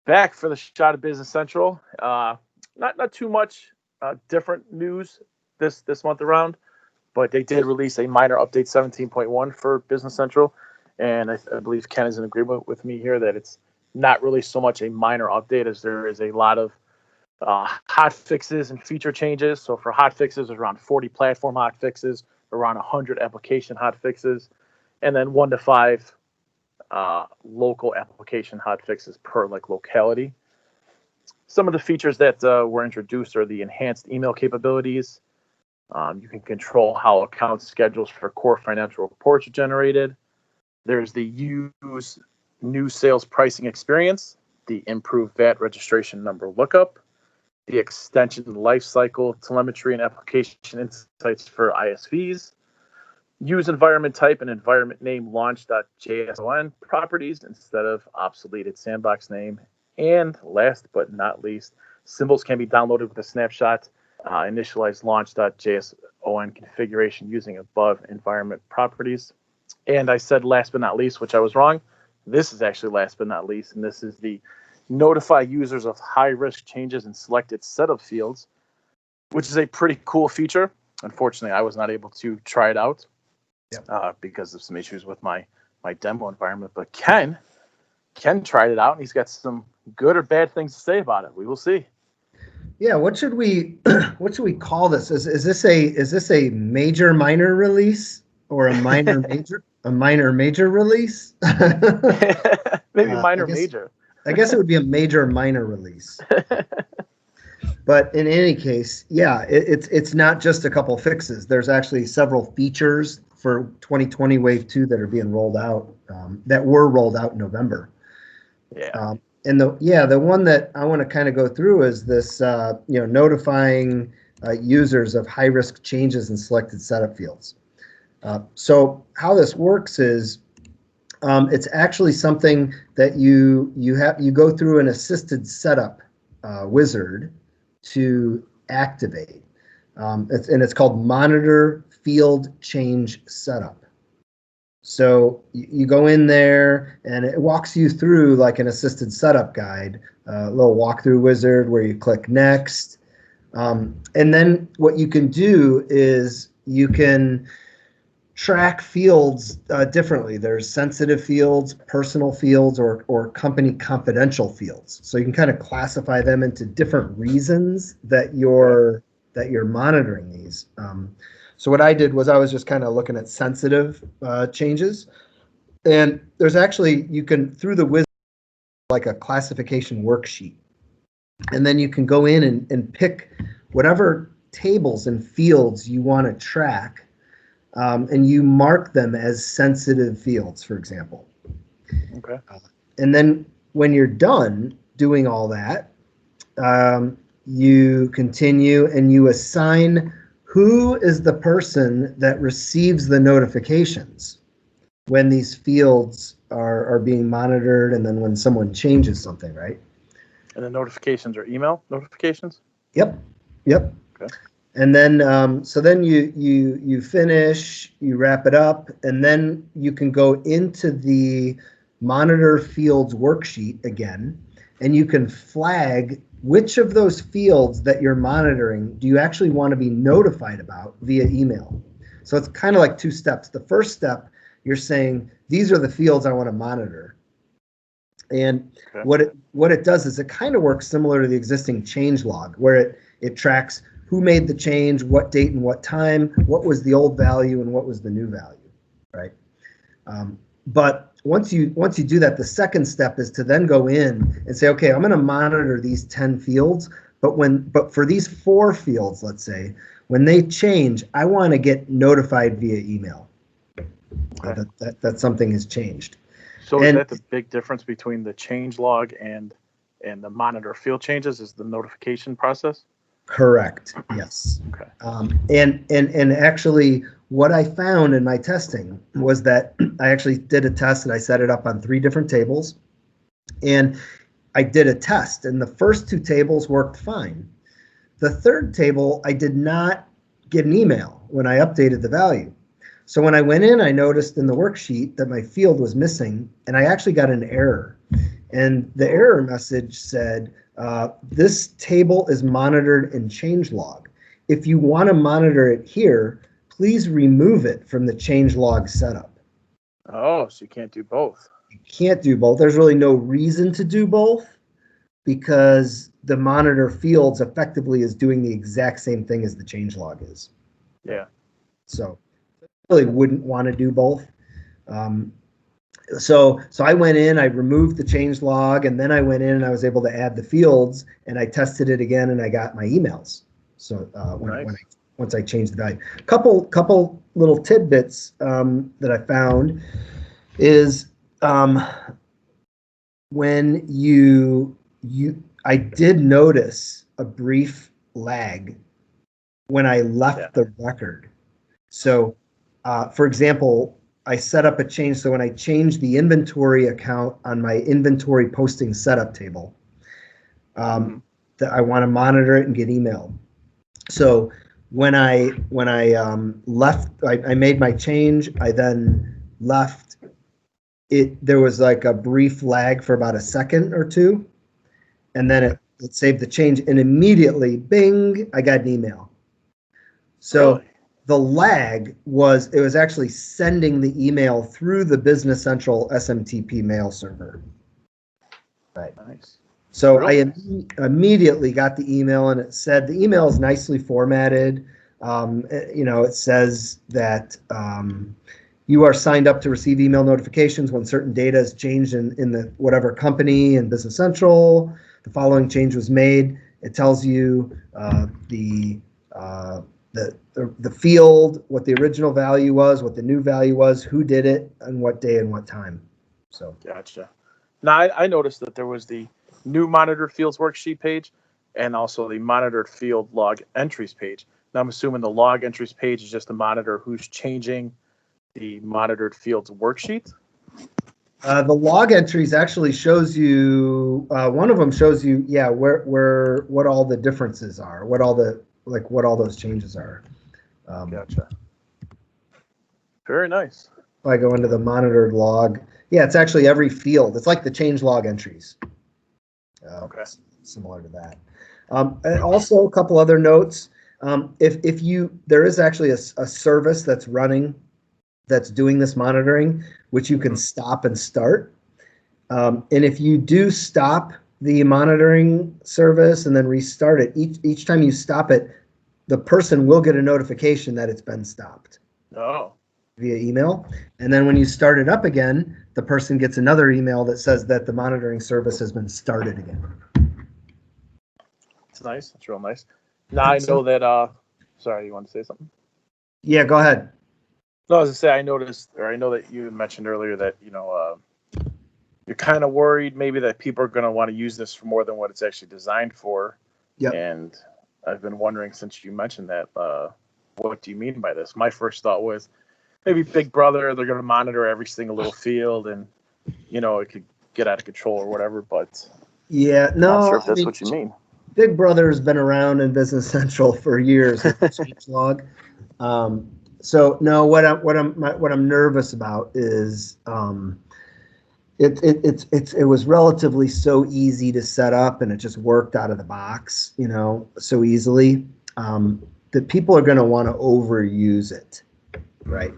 Back for the shot of Business Central. Not too much different news this month around, but they did release a minor update 17.1 for Business Central, and I believe Ken is in agreement with me here that it's not really so much a minor update as there is a lot of hot fixes and feature changes. So for hot fixes, there's around 40 platform hot fixes, around 100 application hot fixes, and then 1 to 5 local application hot fixes per locality. Some of the features that were introduced are the enhanced email capabilities. You can control how account schedules for core financial reports are generated. There's the use new sales pricing experience, the improved VAT registration number lookup, the extension lifecycle telemetry and application insights for ISVs, use environment type and environment name launch.json properties instead of obsoleted sandbox name. And last but not least, symbols can be downloaded with a snapshot, initialize launch.json configuration using above environment properties. And I said last but not least, which I was wrong. This is actually last but not least, and this is the notify users of high-risk changes in selected setup fields, which is a pretty cool feature. Unfortunately, I was not able to try it out because of some issues with my demo environment. But Ken tried it out, and he's got some good or bad things to say about it. We will see. Yeah, what should we call this? Is this a major minor release or a minor major release? Maybe minor major. I guess it would be a major minor release. But in any case, yeah, it's not just a couple fixes. There's actually several features for 2020 Wave 2 that are being rolled out, that were rolled out in November. Yeah. And the one that I want to kind of go through is this, notifying users of high-risk changes in selected setup fields. So how this works is it's actually something that you go through an assisted setup wizard to activate. It's called Monitor Field Change Setup. So you go in there and it walks you through like an assisted setup guide, a little walkthrough wizard where you click next. And then what you can do is you can track fields differently. There's sensitive fields, personal fields, or company confidential fields. So you can kind of classify them into different reasons that you're monitoring these. So what I did was I was just kind of looking at sensitive changes, and there's actually, you can, through the wizard, like a classification worksheet, and then you can go in and pick whatever tables and fields you want to track. And you mark them as sensitive fields, for example. Okay. And then when you're done doing all that, you continue and you assign who is the person that receives the notifications when these fields are being monitored, and then when someone changes something, right? And the notifications are email notifications? Yep. Okay. And then, so then you finish, you wrap it up, and then you can go into the monitor fields worksheet again, and you can flag which of those fields that you're monitoring do you actually want to be notified about via email. So it's kind of like two steps. The first step, you're saying, these are the fields I want to monitor. And okay, what it does is it kind of works similar to the existing change log, where it tracks who made the change, what date and what time, what was the old value and what was the new value, right? But once you do that, the second step is to then go in and say, okay, I'm going to monitor these 10 fields, but for these 4 fields, let's say, when they change, I want to get notified via email. Okay. That something has changed. So is that the big difference between the change log and the monitor field changes, is the notification process? Correct. Yes. Okay. And actually, what I found in my testing was that I actually did a test, and I set it up on 3 different tables, and I did a test, and the first 2 tables worked fine. The third table, I did not get an email when I updated the value. So when I went in, I noticed in the worksheet that my field was missing, and I actually got an error. And the error message said, this table is monitored in changelog. If you want to monitor it here, please remove it from the changelog setup. Oh, so you can't do both. You can't do both. There's really no reason to do both because the monitor fields effectively is doing the exact same thing as the changelog is. Yeah. So I really wouldn't want to do both. So I went in, I removed the changelog, and then I went in and I was able to add the fields, and I tested it again, and I got my emails. So once I changed the value, couple little tidbits that I found is when I did notice a brief lag when I left the record. So, for example, I set up a change. So when I changed the inventory account on my inventory posting setup table, that I want to monitor it and get emailed. So when I left, I made my change. I then left. There was like a brief lag for about a second or two, and then it saved the change, and immediately, bing, I got an email. So. Really? The lag was actually sending the email through the Business Central SMTP mail server. Right. Nice. So really? I immediately got the email, and it said the email is nicely formatted. It says that you are signed up to receive email notifications when certain data is changed in the whatever company in Business Central. The following change was made. It tells you the field, what the original value was, what the new value was, who did it, and what day and what time. So gotcha. Now I noticed that there was the new monitored fields worksheet page and also the monitored field log entries page. Now I'm assuming the log entries page is just to monitor who's changing the monitored fields worksheet. The log entries actually shows you. One of them shows you, what all the differences are, what all those changes are. Gotcha. Very nice. If I go into the monitored log, it's actually every field. It's like the change log entries. Okay. Similar to that. And also a couple other notes. There is actually a service that's running, that's doing this monitoring, which you can stop and start. And if you do stop the monitoring service and then restart it, each time you stop it, the person will get a notification that it's been stopped. Oh. Via email. And then when you start it up again, the person gets another email that says that the monitoring service has been started again. That's nice. That's real nice. Now I know that, sorry, you want to say something? Yeah, go ahead. No, I was going to say, I know that you mentioned earlier that, you're kind of worried maybe that people are going to want to use this for more than what it's actually designed for. Yeah. And I've been wondering since you mentioned that, what do you mean by this? My first thought was maybe Big Brother, they're going to monitor every single little field and, it could get out of control or whatever, but no, I'm not sure if that's what you mean. Big Brother has been around in Business Central for years with the change log. So no, what I'm nervous about is it was relatively so easy to set up, and it just worked out of the box, so easily, that people are going to want to overuse it, right?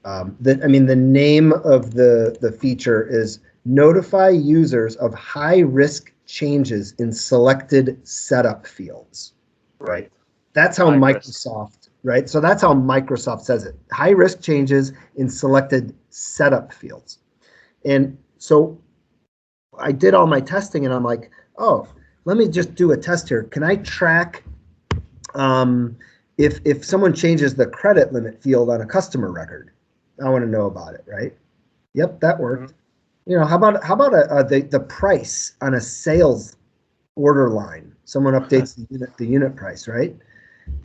The name of the feature is notify users of high risk changes in selected setup fields, right? That's how Microsoft, right? So that's how Microsoft says it. High risk changes in selected setup fields. And so I did all my testing, and I'm like, let me just do a test here. Can I track if someone changes the credit limit field on a customer record? I want to know about it, right? Yep, that worked. Mm-hmm. How about the price on a sales order line? Someone updates the unit price, right?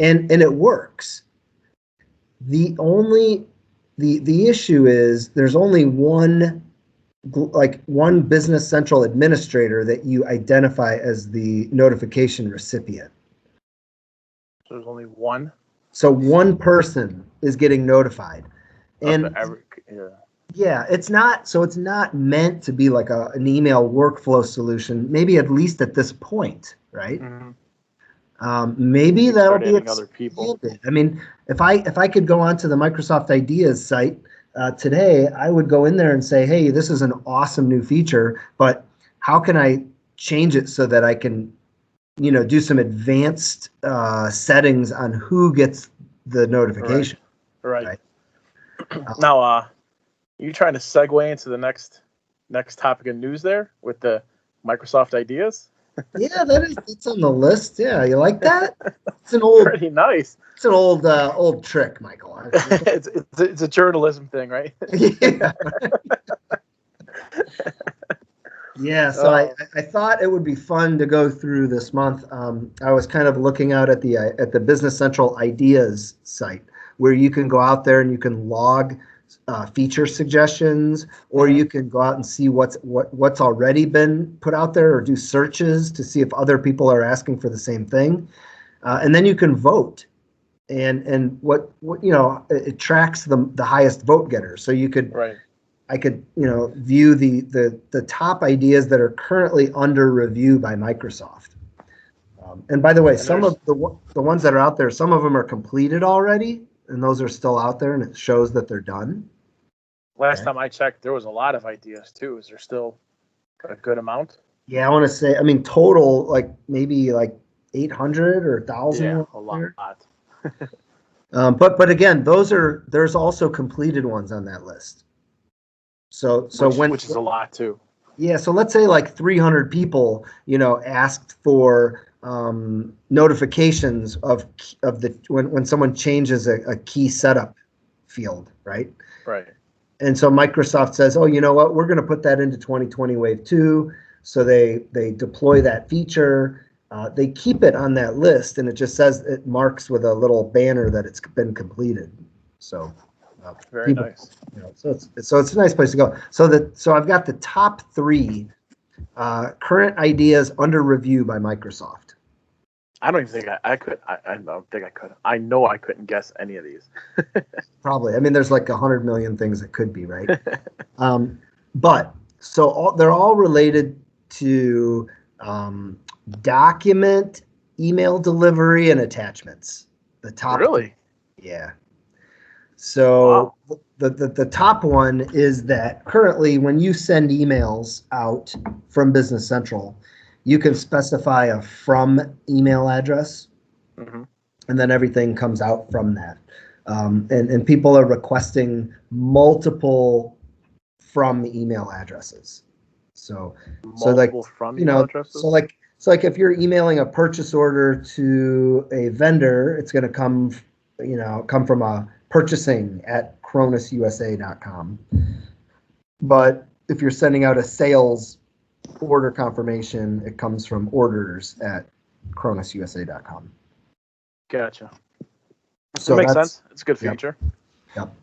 And it works. The issue is there's only one Business Central administrator that you identify as the notification recipient. So there's only one? So one person is getting notified. And Yeah, it's not. So it's not meant to be like an email workflow solution. Maybe at least at this point, right? Mm-hmm. Maybe You that'll start be adding other people. expanded. I mean, if I could go onto the Microsoft Ideas site today, I would go in there and say, hey, this is an awesome new feature, but how can I change it so that I can, do some advanced settings on who gets the Right. notification, Right. right? Now, you trying to segue into the next topic of news there with the Microsoft ideas? Yeah, it's on the list. Yeah, you like that? It's an old Pretty nice. it's an old trick, Michael. It's a journalism thing, right? Yeah. Yeah, so I thought it would be fun to go through this month. I was kind of looking out at the Business Central Ideas site, where you can go out there and you can log feature suggestions, or you can go out and see what's already been put out there, or do searches to see if other people are asking for the same thing, and then you can vote. And what it tracks the highest vote getters. So you could Right. I could, view the top ideas that are currently under review by Microsoft. And by the way, And some there's of the ones that are out there, some of them are completed already, and those are still out there, and it shows that they're done. last Okay. time I checked, there was a lot of ideas too. Is there still a good amount? Yeah, I want to say, I mean, total, like maybe like 800 or 1,000. Yeah, a There. lot. But again, there's also completed ones on that list. So Which is a lot too. Yeah, so let's say like 300 people, asked for notifications of the when someone changes a key setup field, right? Right. And so Microsoft says, oh, you know what, we're going to put that into 2020 Wave 2. So they deploy that feature. They keep it on that list, and it just says, it marks with a little banner that it's been completed. So Very people, nice. so it's a nice place to go. So I've got the top 3 current ideas under review by Microsoft. I don't even think I could. I don't think I could. I know I couldn't guess any of these. Probably. I mean, there's like 100 million things that could be, right? But so they're all related to document, email delivery, and attachments. The top. Really? Yeah. So the top one is that currently when you send emails out from Business Central, you can specify a from email address, Mm-hmm. and then everything comes out from that. And people are requesting multiple from email addresses. So like, Multiple from email addresses. so like if you're emailing a purchase order to a vendor, it's going to come from a purchasing at cronususa.com. But if you're sending out a sales order confirmation, it comes from orders at cronususa.com. Gotcha. So it makes sense. It's a good feature. Yep.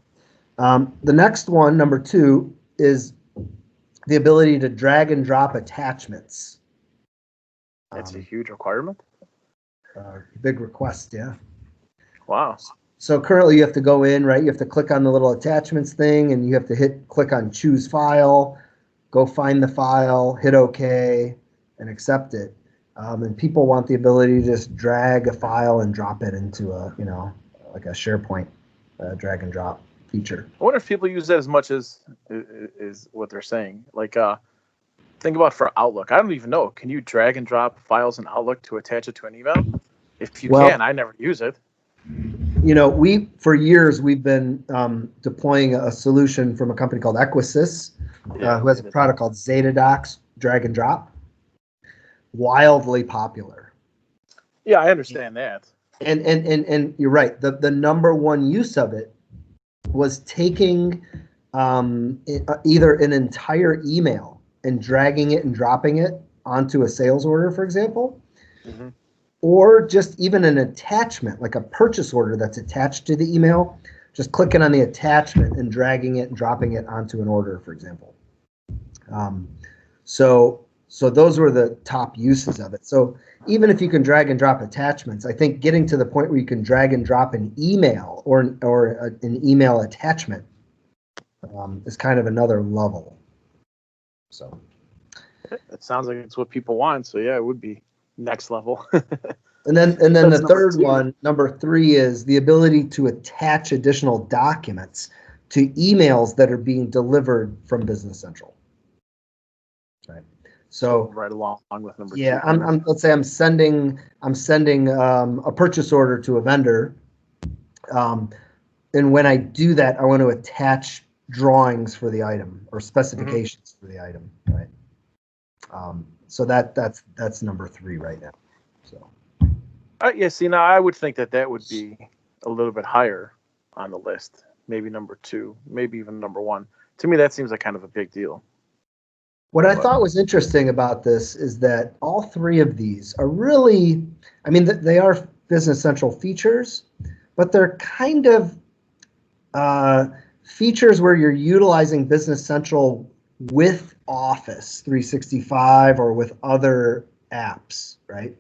The next one, number 2, is the ability to drag and drop attachments. It's a huge requirement. Big request, yeah. Wow. So currently you have to go in, right? You have to click on the little attachments thing, and you have to click on choose file, go find the file, hit OK, and accept it. And people want the ability to just drag a file and drop it into like a SharePoint drag and drop feature. I wonder if people use that as much as is what they're saying. Like, think about for Outlook. I don't even know. Can you drag and drop files in Outlook to attach it to an email? If you can, I never use it. For years we've been deploying a solution from a company called Equisys, who has a product called ZetaDocs drag and drop. Wildly popular. Yeah, I understand that. And you're right. The number one use of it was taking either an entire email and dragging it and dropping it onto a sales order, for example, or just even an attachment, like a purchase order that's attached to the email, just clicking on the attachment and dragging it and dropping it onto an order, for example. So those were the top uses of it. So even if you can drag and drop attachments, I think getting to the point where you can drag and drop an email or an email attachment is kind of another level. So. It sounds like it's what people want. So yeah, it would be next level. And then That's the number third two. one, number 3, is the ability to attach additional documents to emails that are being delivered from Business Central. Right. So right along with number yeah, two. let's say I'm sending a purchase order to a vendor, and when I do that, I want to attach drawings for the item or specifications for the item. Right. So that's number 3 right now. So. Yeah, see, now I would think that would be a little bit higher on the list. Maybe number 2, maybe even number 1. To me, that seems like kind of a big deal. What I thought was interesting about this is that all 3 of these are really, I mean, they are Business Central features, but they're kind of features where you're utilizing Business Central with Office 365 or with other apps, right?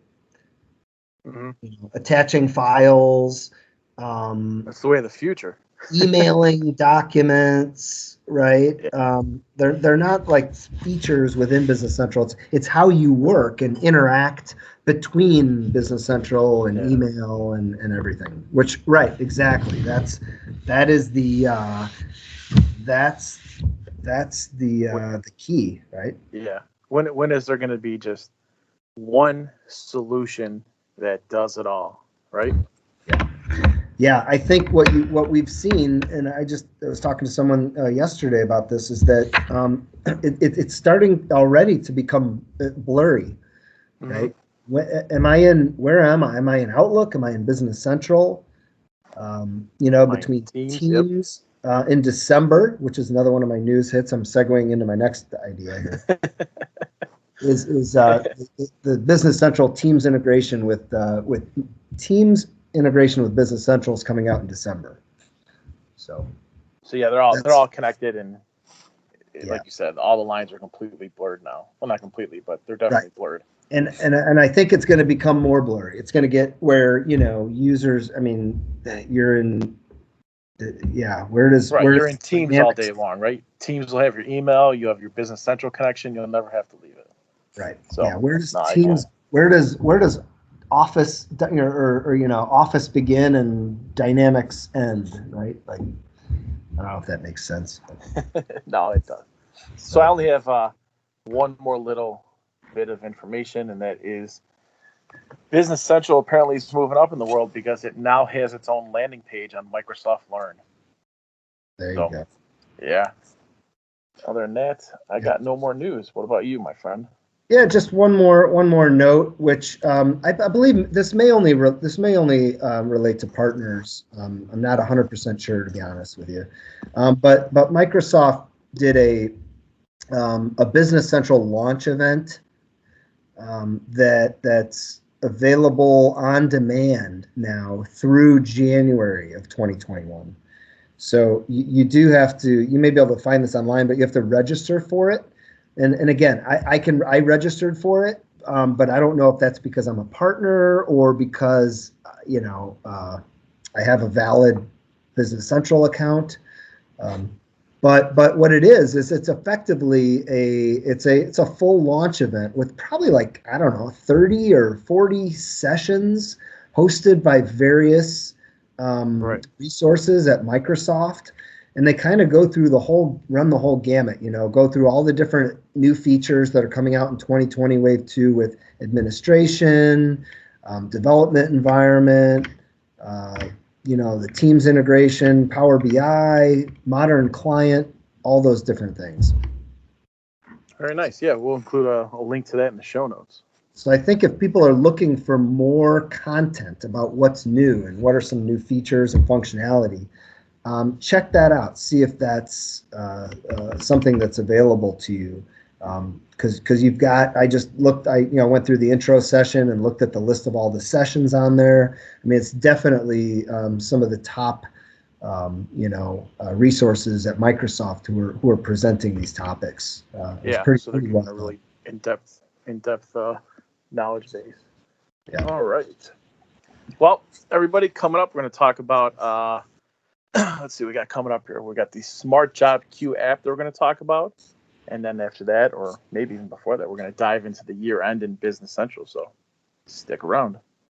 Mm-hmm. Attaching files. That's the way of the future. Emailing documents, right? Yeah. They're not like features within Business Central. It's how you work and interact between Business Central and email and everything. Which, right, exactly. That's the key, right? Yeah. When is there going to be just one solution that does it all, right? Yeah, I think what we've seen, and I was talking to someone yesterday about this, is that it's starting already to become blurry, right? Where am I? Am I in Outlook? Am I in Business Central? Between Teams in December, which is another one of my news hits. I'm segueing into my next idea here. is the Business Central Teams integration with Teams integration with Business Central is coming out in December. So yeah, they're all connected, and like you said, all the lines are completely blurred now. Well, not completely, but they're definitely blurred. And I think it's going to become more blurry. It's going to get where users. I mean, you're in. Where you're in Teams all day long, right? Teams will have your email. You have your Business Central connection. You'll never have to leave it. Right. So where does Teams? Where does Office or Office begin and Dynamics end? Right. Like, I don't know if that makes sense. No, it does. So I only have one more little bit of information, and that is Business Central apparently is moving up in the world because it now has its own landing page on Microsoft Learn. There you go. Yeah. Other than that, I got no more news. What about you, my friend? Yeah, just one more note, which I believe this may only relate to partners. I'm not 100% sure, to be honest with you, but Microsoft did a Business Central launch event that's available on demand now through January of 2021. So you may be able to find this online, but you have to register for it. And again, I registered for it, but I don't know if that's because I'm a partner or because I have a valid Business Central account. But what it is it's effectively it's a full launch event with probably, like, I don't know, 30 or 40 sessions hosted by various resources at Microsoft. And they kind of run the whole gamut, go through all the different new features that are coming out in 2020 Wave 2 with administration, development environment, the Teams integration, Power BI, modern client, all those different things. Very nice. Yeah, we'll include a link to that in the show notes. So I think if people are looking for more content about what's new and what are some new features and functionality, check that out. See if that's something that's available to you. Because you've got, I just looked, went through the intro session and looked at the list of all the sessions on there. I mean, it's definitely some of the top, resources at Microsoft who are presenting these topics. So they're getting a really in-depth knowledge base. Yeah. All right. Well, everybody, coming up, we're going to talk about let's see, we got coming up here. We got the Smart Job Queue app that we're going to talk about. And then after that, or maybe even before that, we're going to dive into the year end in Business Central. So stick around.